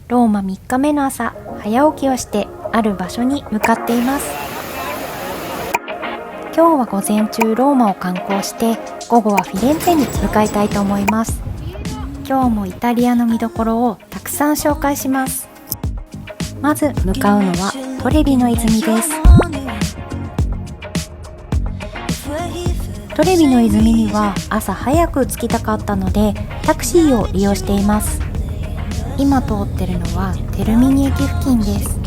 ローマ3日目の朝、早起きをしてある場所に向かっています。今日は午前中ローマを観光して、午後はフィレンツェに向かいたいと思います。今日もイタリアの見どころをたくさん紹介します。まず向かうのはトレビの泉です。トレビの泉には朝早く着きたかったのでタクシーを利用しています。今通ってるのはテルミニ駅付近です。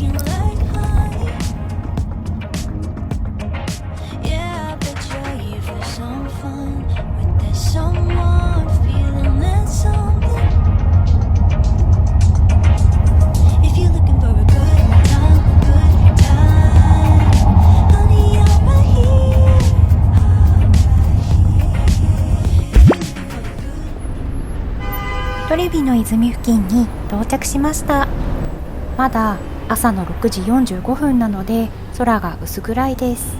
トレビの泉付近に到着しました。まだ朝の6時45分なので空が薄暗いです。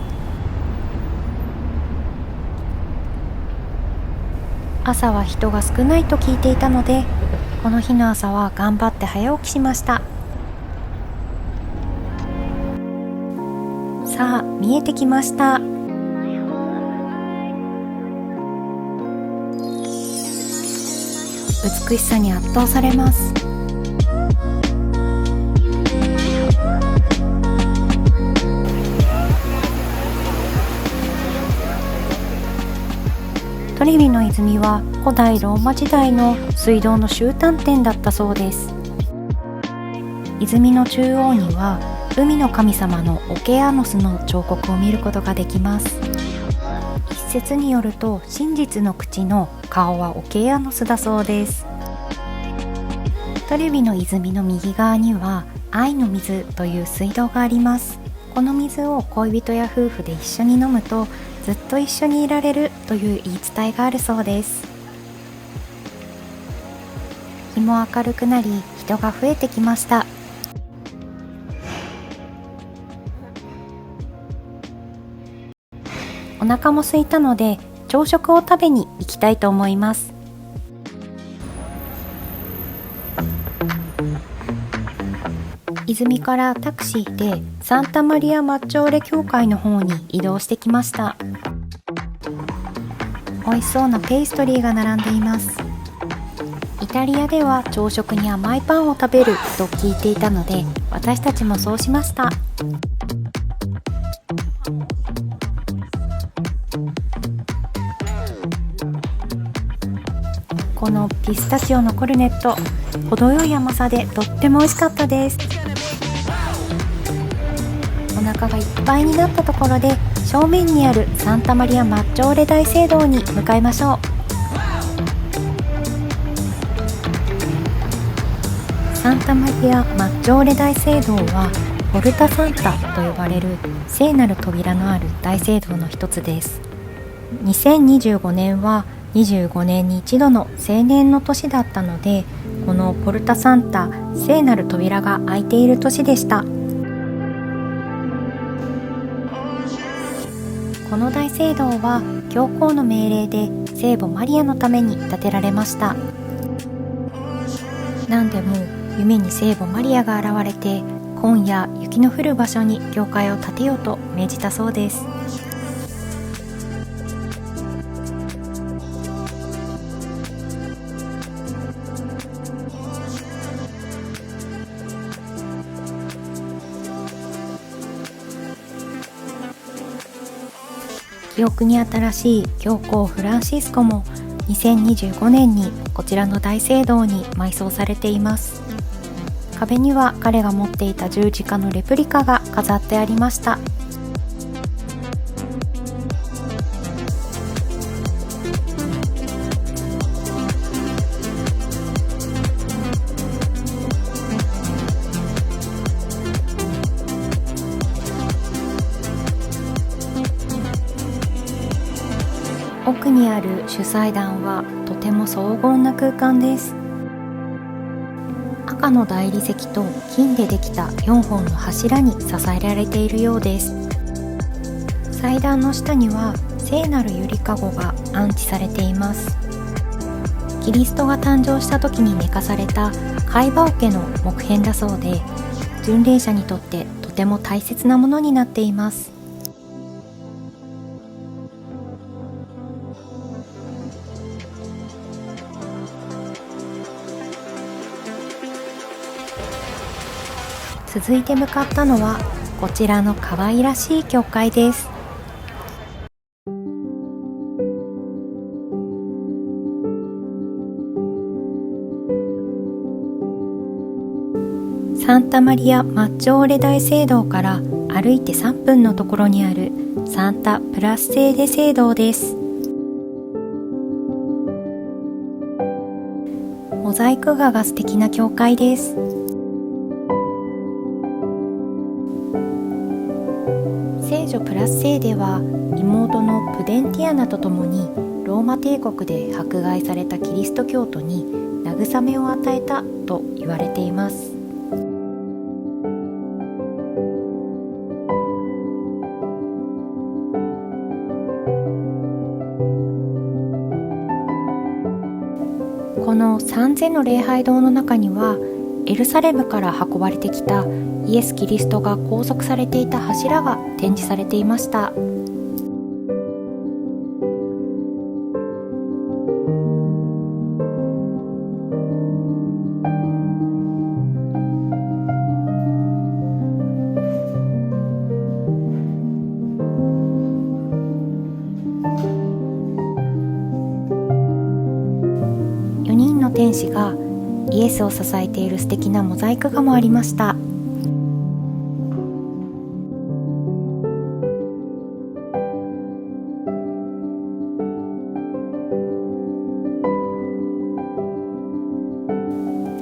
朝は人が少ないと聞いていたので、この日の朝は頑張って早起きしました。さあ、見えてきました。美しさに圧倒されます。トレビの泉は古代ローマ時代の水道の終端点だったそうです。泉の中央には海の神様のオケアノスの彫刻を見ることができます。一説によると真実の口の顔はオケアノスだそうです。トレビの泉の右側には愛の水という水道があります。この水を恋人や夫婦で一緒に飲むとずっと一緒にいられるという言い伝えがあるそうです。日も明るくなり人が増えてきました。お腹も空いたので朝食を食べに行きたいと思います。泉からタクシーでサンタマリア・マッジョーレ教会の方に移動してきました。美味しそうなペーストリーが並んでいます。イタリアでは朝食に甘いパンを食べると聞いていたので、私たちもそうしました。このピスタチオのコルネット、程よい甘さでとっても美味しかったです。お腹がいっぱいになったところで正面にあるサンタマリア・マッジョーレ大聖堂に向かいましょう。サンタマリア・マッジョーレ大聖堂はポルタサンタと呼ばれる聖なる扉のある大聖堂の一つです。2025年は25年に一度の青年の年だったので、このポルタサンタ聖なる扉が開いている年でした。この大聖堂は教皇の命令で聖母マリアのために建てられました。なんでも夢に聖母マリアが現れて、今夜雪の降る場所に教会を建てようと命じたそうです。記憶に新しい教皇フランシスコも2025年にこちらの大聖堂に埋葬されています。壁には彼が持っていた十字架のレプリカが飾ってありました。奥にある主祭壇はとても荘厳な空間です。赤の大理石と金でできた4本の柱に支えられているようです。祭壇の下には聖なるゆりかごが安置されています。キリストが誕生した時に寝かされた貝羽桶の木片だそうで、巡礼者にとってとても大切なものになっています。続いて向かったのはこちらの可愛らしい教会です。サンタマリア・マッジョーレ大聖堂から歩いて3分のところにあるサンタ・プラスセーデ聖堂です。モザイク画が素敵な教会です。聖女プラスセーデは妹のプデンティアナと共にローマ帝国で迫害されたキリスト教徒に慰めを与えたと言われています。この三千の礼拝堂の中にはエルサレムから運ばれてきたイエス・キリストが拘束されていた柱が展示されていました。4人の天使がイエスを支えている素敵なモザイク画もありました。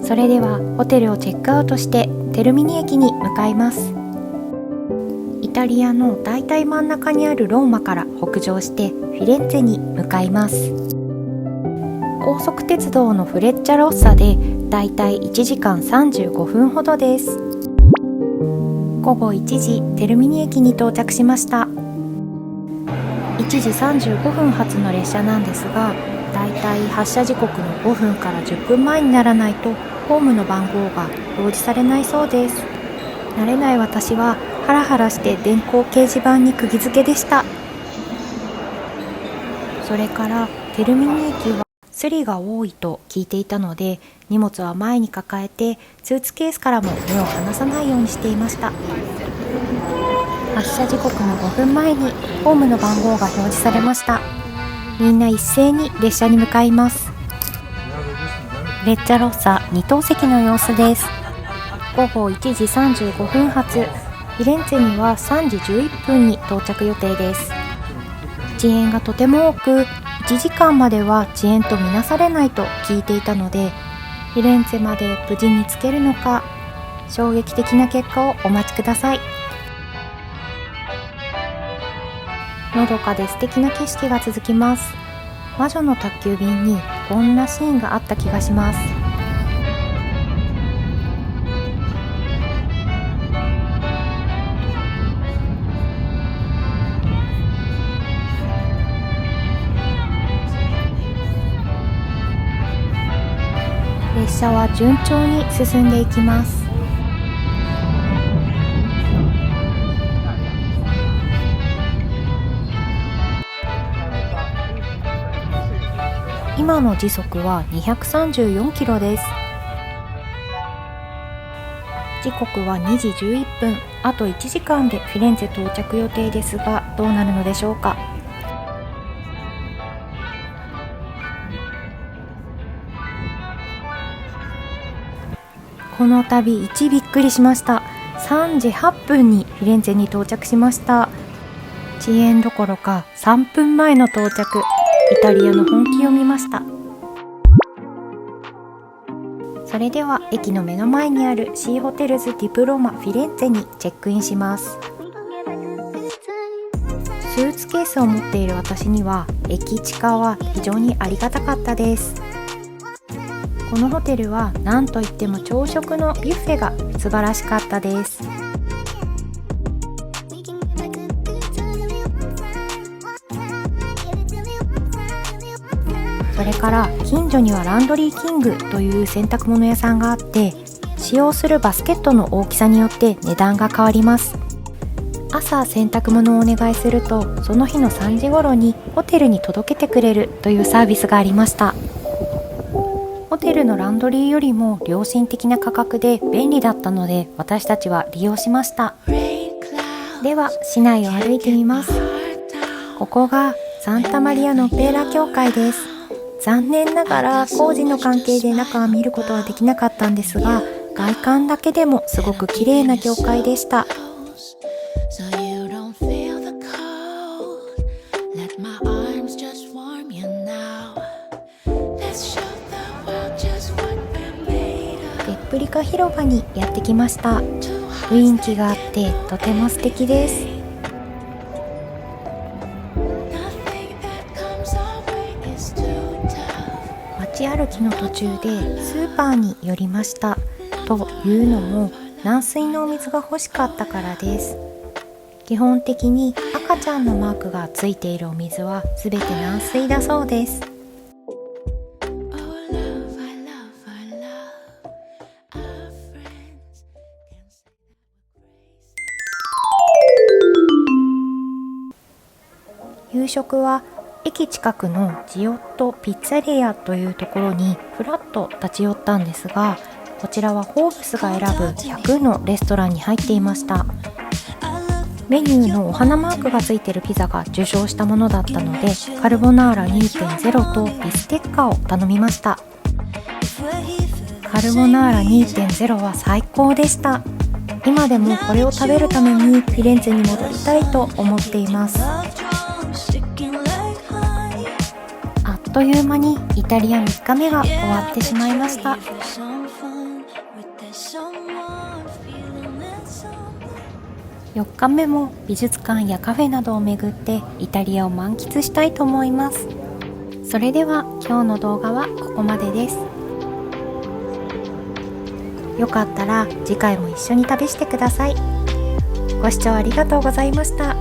それではホテルをチェックアウトしてテルミニ駅に向かいます。イタリアの大体真ん中にあるローマから北上してフィレンツェに向かいます。高速鉄道のフレッチャロッサでだいたい1時間35分ほどです。午後1時テルミニ駅に到着しました。1時35分発の列車なんですが、だいたい発車時刻の5分から10分前にならないとホームの番号が表示されないそうです。慣れない私はハラハラして電光掲示板に釘付けでした。それからテルミニ駅はスリが多いと聞いていたので、荷物は前に抱えてスーツケースからも目を離さないようにしていました。発車時刻の5分前にホームの番号が表示されました。みんな一斉に列車に向かいます。レッチャロッサ2等席の様子です。午後1時35分発、フィレンツェには3時11分に到着予定です。遅延がとても多く、1時間までは遅延とみなされないと聞いていたので、フィレンツェまで無事に着けるのか、衝撃的な結果をお待ちください。のどかで素敵な景色が続きます。魔女の宅急便にこんなシーンがあった気がします。列車は順調に進んでいきます。今の時速は234キロです。時刻は2時11分、あと1時間でフィレンツェ到着予定ですが、どうなるのでしょうか。この度びっくりしました。3時8分にフィレンツェに到着しました。遅延どころか3分前の到着。イタリアの本気を見ました。それでは駅の目の前にあるシーホテルズ・ディプロマ・フィレンツェにチェックインします。スーツケースを持っている私には駅地下は非常にありがたかったです。このホテルは何といっても朝食のビュッフェが素晴らしかったです。そそれから近所にはランドリーキングという洗濯物屋さんがあって、使用するバスケットの大きさによって値段が変わります。朝洗濯物をお願いすると、その日の3時頃にホテルに届けてくれるというサービスがありました。ホテルのランドリーよりも良心的な価格で便利だったので、私たちは利用しました。では市内を歩いてみます。ここがサンタマリアのオペラ教会です。残念ながら工事の関係で中は見ることはできなかったんですが、外観だけでもすごく綺麗な教会でした。レプリカ広場にやってきました。雰囲気があってとても素敵です。街歩きの途中でスーパーに寄りました。というのも、軟水のお水が欲しかったからです。基本的に赤ちゃんのマークがついているお水はすべて軟水だそうです。夕食は駅近くのジオットピッツァリアというところにふらっと立ち寄ったんですが、こちらはフォーブスが選ぶ100のレストランに入っていました。メニューのお花マークがついているピザが受賞したものだったので、カルボナーラ 2.0 とビステッカを頼みました。カルボナーラ 2.0 は最高でした。今でもこれを食べるためにフィレンツェに戻りたいと思っています。あっという間にイタリア3日目が終わってしまいました。4日目も美術館やカフェなどを巡ってイタリアを満喫したいと思います。それでは今日の動画はここまでです。よかったら次回も一緒に旅してください。ご視聴ありがとうございました。